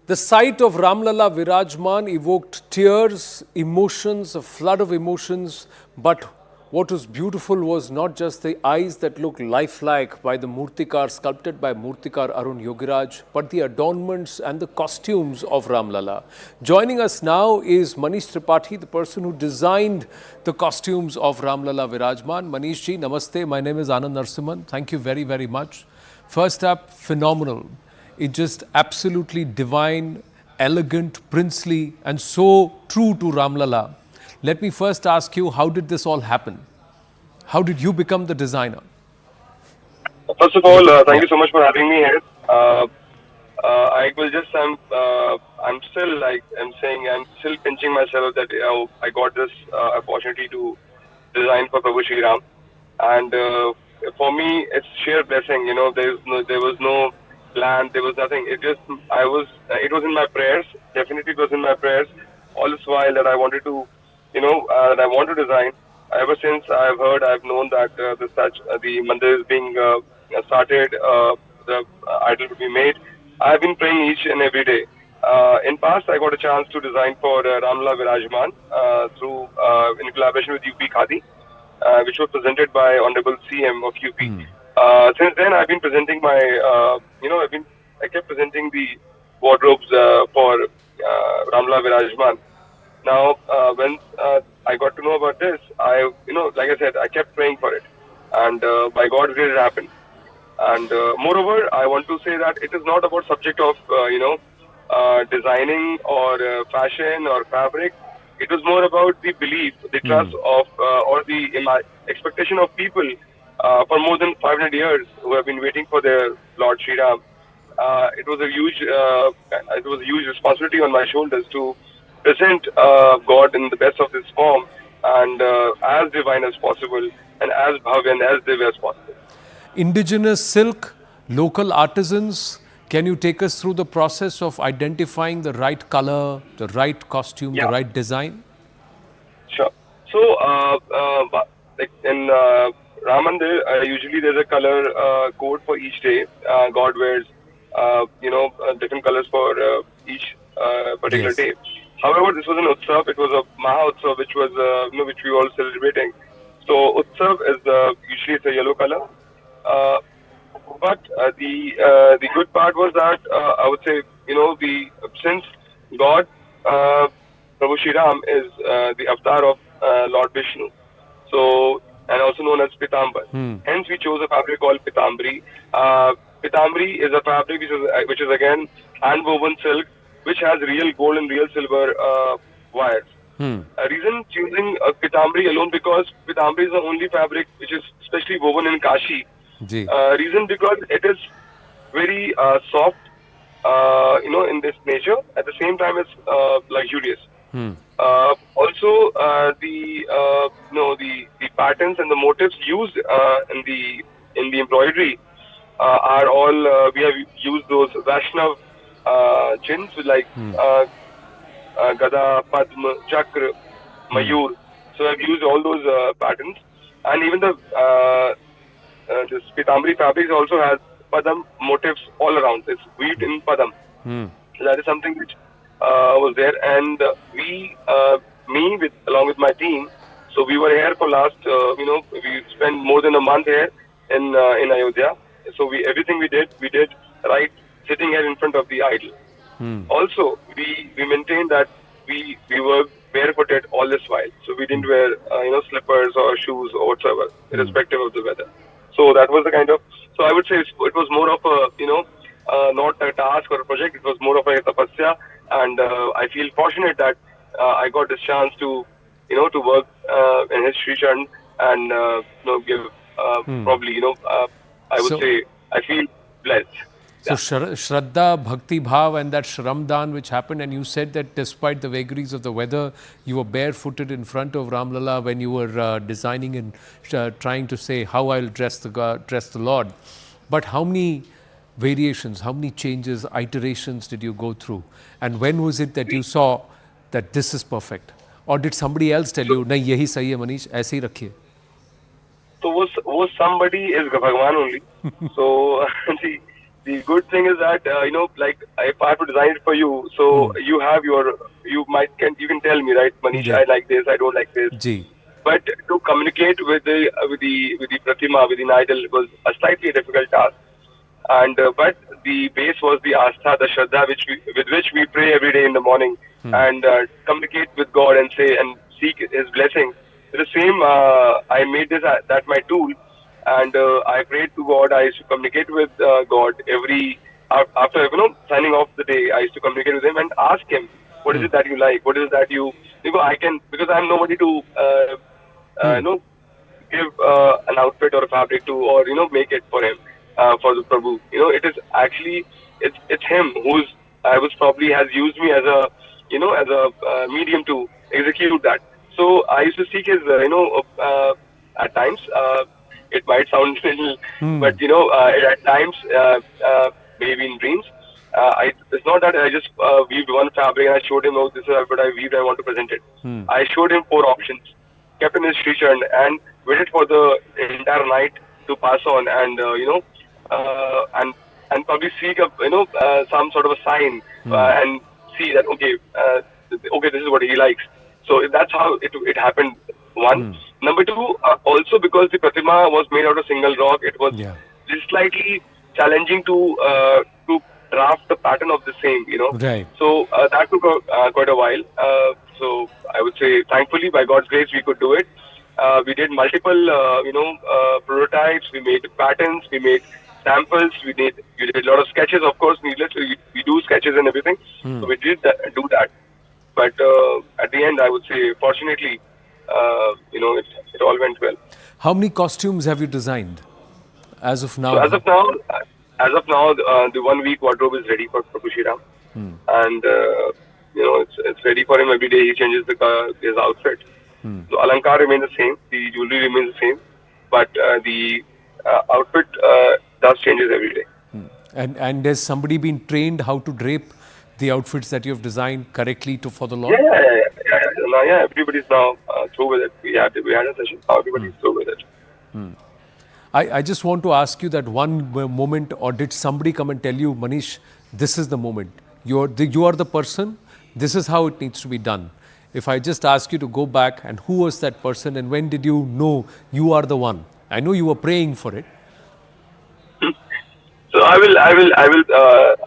The sight of Ram Lalla Virajman evoked tears, emotions, a flood of emotions. But what was beautiful was not just the eyes that looked lifelike by the Murtikar, sculpted by Murtikar Arun Yogiraj, but the adornments and the costumes of Ram Lalla. Joining us now is Manish Tripathi, the person who designed the costumes of Ram Lalla Virajman. Manish ji, namaste. My name is Anand Narsimhan. Thank you very, very much. First up, phenomenal. It's just absolutely divine, elegant, princely, and so true to Ram Lalla. Let me first ask you, how did this all happen? How did you become the designer? First of all, thank you so much for having me here. I will just, I'm still like, I'm saying, I'm still pinching myself that I got this opportunity to design for Prabhu Shri Ram. And for me, it's sheer blessing. You know, there was no plan, there was nothing. It was in my prayers. Definitely, it was in my prayers all this while that I wanted to, that I want to design. Ever since I've known that the Mandir is being started, the idol to be made. I've been praying each and every day. In past, I got a chance to design for Ram Lalla Virajman in collaboration with UP Khadi, which was presented by Honorable CM of UP. Since then, I've been presenting I kept presenting the wardrobes for Ram Lalla Virajman. Now, when I got to know about this, like I said, I kept praying for it, and by God's grace, it happened. And moreover, I want to say that it is not about subject of designing or fashion or fabric. It was more about the belief, the trust of or the expectation of people for more than 500 years who have been waiting for their Lord Sri Ram. It was a huge responsibility on my shoulders to present God in the best of His form and as divine as possible and as bhav and as div as possible. Indigenous silk, local artisans. Can you take us through the process of identifying the right color, the right costume, the right design? Sure. So, like in Ram Mandir, usually there's a color code for each day. God wears, different colors for each particular day. However, this was an Utsav. It was a Maha Utsav, which was which we were all celebrating. So Utsav is usually it's a yellow color. But the good part was that I would say since God Prabhu Shri Ram is the avatar of Lord Vishnu, so and also known as Pitambar. Hence, we chose a fabric called Pitambari. Pitambari is a fabric which is again hand woven silk, which has real gold and real silver wires. A reason choosing Pitambari alone because Pitambari is the only fabric which is specially woven in Kashi. Reason because it is very soft, in this nature. At the same time, it's luxurious. Also, the patterns and the motifs used in the embroidery are all we have used those Vaishnav chins with like Gada, Padma, Chakra, Mayur. So I've used all those patterns, and even this Pitambari fabric also has Padam motifs all around. It's weaved in Padam. So that is something which was there, and along with my team. So we were here for last, we spent more than a month here in Ayodhya. So everything we did right sitting here in front of the idol. Also, we maintained that we were barefooted all this while. So we didn't wear slippers or shoes or whatsoever, irrespective of the weather. So that was the kind of. So I would say it was more of a not a task or a project. It was more of a tapasya, and I feel fortunate that I got this chance to to work in His Sri Charan and give probably I would say I feel blessed. So Shraddha, Bhakti Bhav and that Shramdan which happened, and you said that despite the vagaries of the weather, you were barefooted in front of Ram Lalla when you were designing and trying to say how I'll dress the Lord. But how many variations, how many changes, iterations did you go through? And when was it that you saw that this is perfect? Or did somebody else tell you, nahi yahi sahi hai Manish, aise hi rakhiye? So was somebody is Bhagwan only. So the good thing is that like if I have to design it for you, so you can tell me, right, Manish, Yeah. I like this, I don't like this. Ji. But to communicate with the pratima, with the idol, was a slightly difficult task. And but the base was the astha, the shraddha, with which we pray every day in the morning and communicate with God and say and seek His blessing. The same, I made this that my tool, and I prayed to God. I used to communicate with God after signing off the day. I used to communicate with Him and ask Him, what is it that you like? What is it that I can, because I'm nobody to give an outfit or a fabric to, or make it for him, for the Prabhu. It is actually, it's him who's I was probably has used me as a as a medium to execute that. So I used to seek his at times it might sound little, but at times maybe in dreams. It's not that I just weaved one fabric and I showed him, oh, this is what I weaved, I want to present it. I showed him four options, kept in his Sri and waited for the entire night to pass on, and and probably seek a some sort of a sign and see that okay, this is what he likes. So that's how it happened. One. Number two, also because the pratima was made out of single rock, it was Yeah. just slightly challenging to draft the pattern of the same. Right. So that took quite a while. So I would say, thankfully, by God's grace, we could do it. We did multiple, prototypes. We made patterns. We made samples. We did a lot of sketches. Of course, needless. We do sketches and everything. So we did do that. But at the end, I would say, fortunately, it all went well. How many costumes have you designed as of now? So as of now, the 1 week wardrobe is ready for Prabhu Shriram, and it's ready for him. Every day he changes his outfit. So alankar remains the same, the jewelry remains the same, but the outfit does changes every day. And has somebody been trained how to drape the outfits that you have designed correctly for the Yeah, Lord? yeah, yeah, yeah, yeah. Everybody's now through with it. We had a session. Now everybody's through with it. I just want to ask you that one moment, or did somebody come and tell you, Manish, this is the moment. You are the person. This is how it needs to be done. If I just ask you to go back, and who was that person, and when did you know you are the one? I know you were praying for it. So I will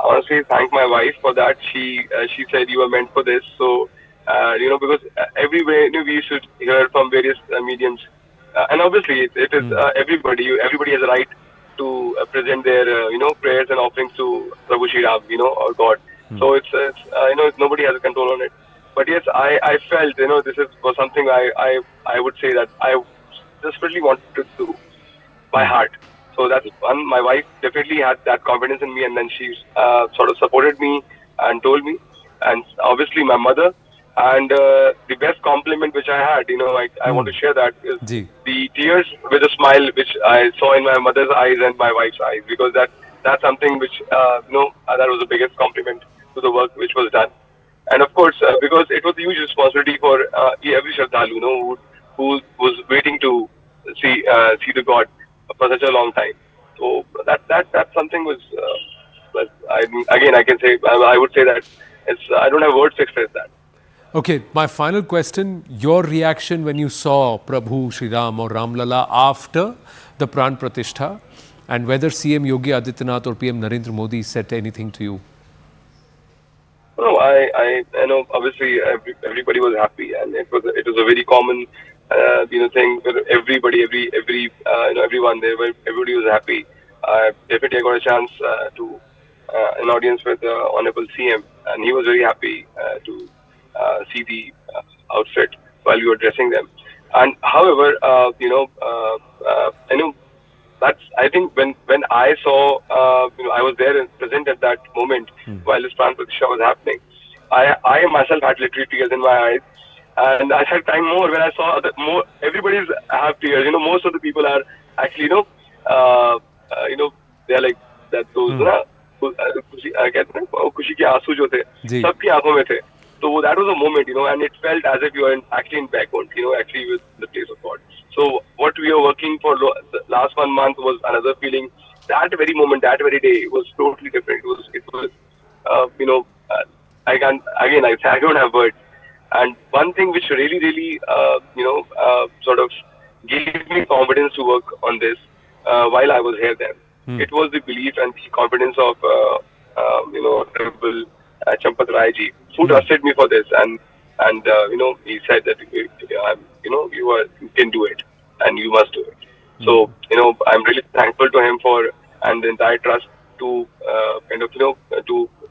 honestly thank my wife for that. She said you were meant for this. So because everywhere we used to hear from various mediums, and obviously it is everybody. Everybody has a right to present their prayers and offerings to Prabhu Shri Ram, or God. So it's nobody has a control on it. But yes, I felt this was something I would say that I desperately wanted to do by heart. So that's one. My wife definitely had that confidence in me, and then she sort of supported me and told me. And obviously, my mother. And the best compliment which I had, I want to share that, is Ji. the tears with a smile which I saw in my mother's eyes and my wife's eyes, because that's something which that was the biggest compliment to the work which was done. And of course, because it was a huge responsibility for every Shraddhalu, who was waiting to see the God for such a long time. So that something was I can say, I would say that I don't have words to express that. Okay, my final question, your reaction when you saw Prabhu Shri Ram or Ram Lalla after the pran pratishtha, and whether CM Yogi Adityanath or PM Narendra Modi said anything to you? No, I know. Obviously, everybody was happy, and it was a very common, thing for everybody, everyone there. Everybody was happy. Definitely, I got a chance to an audience with Honorable CM, and he was very happy to see the outfit while we were dressing them. And however, I know that's, I think, when I saw I was there and present at that moment while this pran pratishtha was happening. I myself had literally tears in my eyes, and I had time more when I saw that more everybody's have tears. Most of the people are actually they are like that, those ना कहते हैं खुशी के आंसू जो थे जी. सबकी आंखों में थे. So that was a moment, and it felt as if you were actually in Backward, actually with the place of God. So what we were working for the last 1 month was another feeling that very moment, that very day, it was totally different. It was, you know, I can't, again, I don't have words. And one thing which really, really, sort of gave me confidence to work on this while I was here then. It was the belief and the confidence of, Honorable Champat Rai ji, who trusted me for this, and he said that you can do it, and you must do it. So I'm really thankful to him for and the entire trust to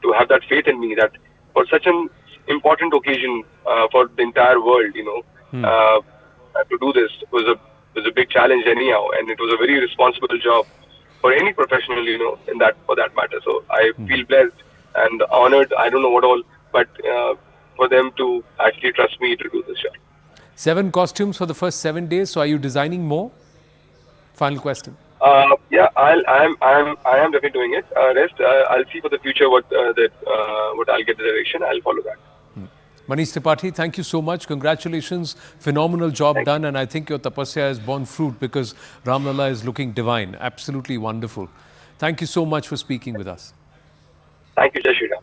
to have that faith in me that for such an important occasion for the entire world, to do this was a big challenge anyhow, and it was a very responsible job for any professional, in that for that matter. So I feel blessed and honored. I don't know what all, but for them to actually trust me to do this job. 7 costumes for the first 7 days. So are you designing more? Final question. Yeah, I am definitely doing it. Rest, I'll see for the future what I'll get the direction. I'll follow that. Manish Tripathi, thank you so much. Congratulations. Phenomenal job Thank done. And I think your tapasya has borne fruit because Ram Lalla is looking divine. Absolutely wonderful. Thank you so much for speaking with us. Thank you, Jai Shri Ram.